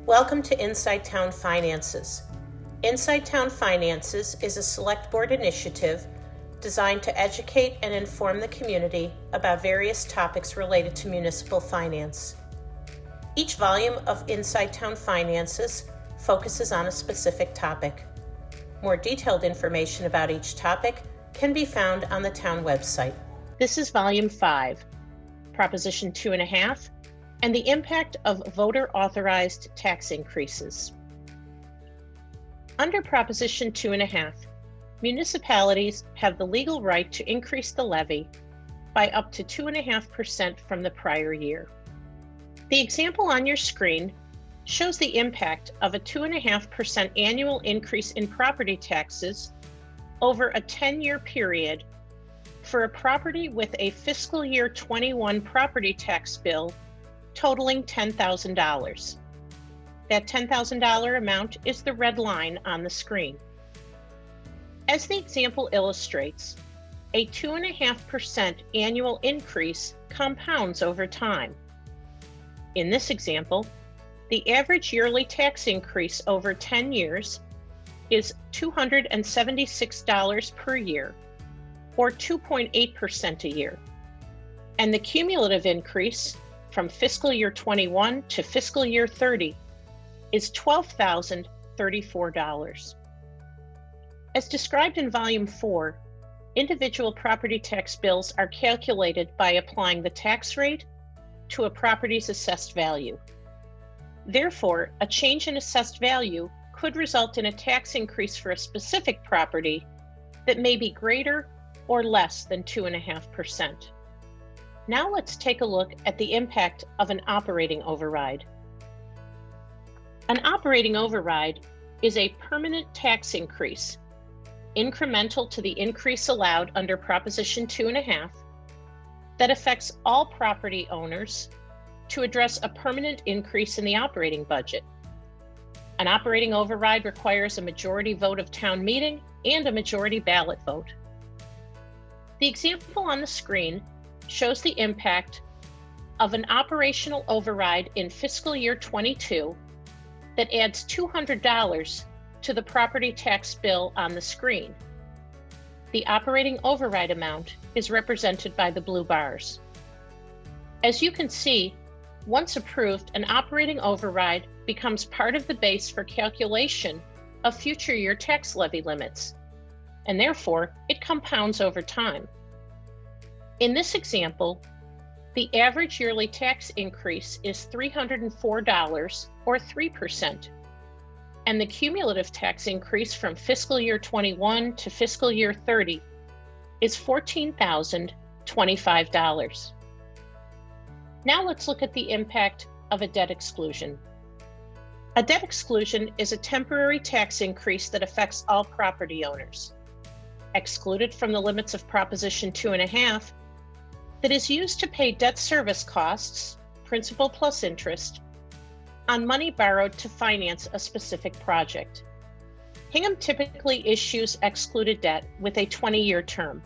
Welcome to Inside Town Finances. Inside Town Finances is a select board initiative designed to educate and inform the community about various topics related to municipal finance. Each volume of Inside Town Finances focuses on a specific topic. More detailed information about each topic can be found on the town website. This is Volume 5, Proposition 2.5, and the impact of voter-authorized tax increases. Under Proposition 2.5, municipalities have the legal right to increase the levy by up to 2.5% from the prior year. The example on your screen shows the impact of a 2.5% annual increase in property taxes over a 10-year period for a property with a fiscal year 21 property tax bill totaling $10,000. That $10,000 amount is the red line on the screen. As the example illustrates, a 2.5% annual increase compounds over time. In this example, the average yearly tax increase over 10 years is $276 per year, or 2.8% a year. And the cumulative increase from fiscal year 21 to fiscal year 30 is $12,034. As described in Volume 4, individual property tax bills are calculated by applying the tax rate to a property's assessed value. Therefore, a change in assessed value could result in a tax increase for a specific property that may be greater or less than 2.5%. Now let's take a look at the impact of an operating override. An operating override is a permanent tax increase, incremental to the increase allowed under Proposition 2.5, that affects all property owners to address a permanent increase in the operating budget. An operating override requires a majority vote of town meeting and a majority ballot vote. The example on the screen shows the impact of an operational override in fiscal year 22 that adds $200 to the property tax bill on the screen. The operating override amount is represented by the blue bars. As you can see, once approved, an operating override becomes part of the base for calculation of future year tax levy limits, and therefore it compounds over time. In this example, the average yearly tax increase is $304, or 3%, and the cumulative tax increase from fiscal year 21 to fiscal year 30 is $14,025. Now let's look at the impact of a debt exclusion. A debt exclusion is a temporary tax increase that affects all property owners. Excluded from the limits of Proposition 2.5, that is used to pay debt service costs, principal plus interest, on money borrowed to finance a specific project. Hingham typically issues excluded debt with a 20-year term,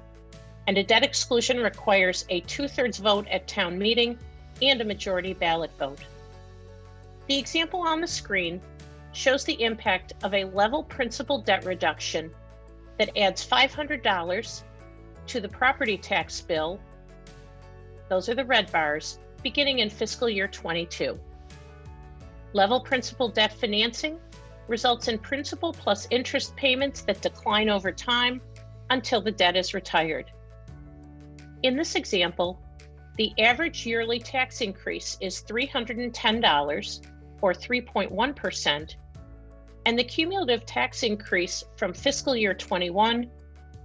and a debt exclusion requires a 2/3 vote at town meeting and a majority ballot vote. The example on the screen shows the impact of a level principal debt reduction that adds $500 to the property tax bill. Those are the red bars, beginning in fiscal year 22. Level principal debt financing results in principal plus interest payments that decline over time until the debt is retired. In this example, the average yearly tax increase is $310, or 3.1%, and the cumulative tax increase from fiscal year 21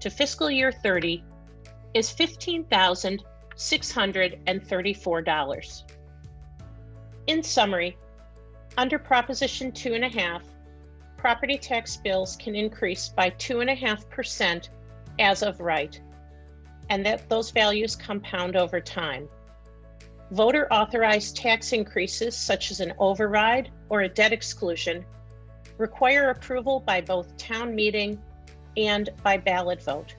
to fiscal year 30 is $15,634. In summary, under Proposition 2.5, property tax bills can increase by 2.5% as of right, and that those values compound over time. Voter-authorized tax increases, such as an override or a debt exclusion, require approval by both town meeting and by ballot vote.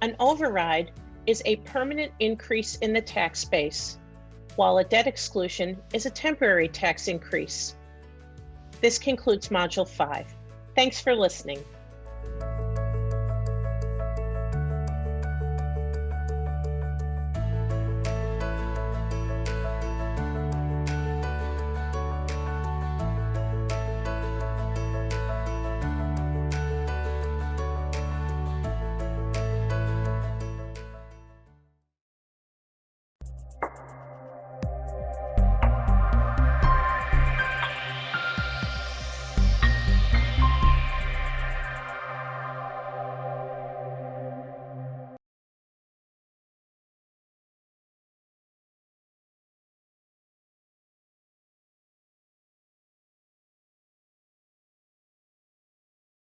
An override is a permanent increase in the tax base, while a debt exclusion is a temporary tax increase. This concludes Module 5. Thanks for listening.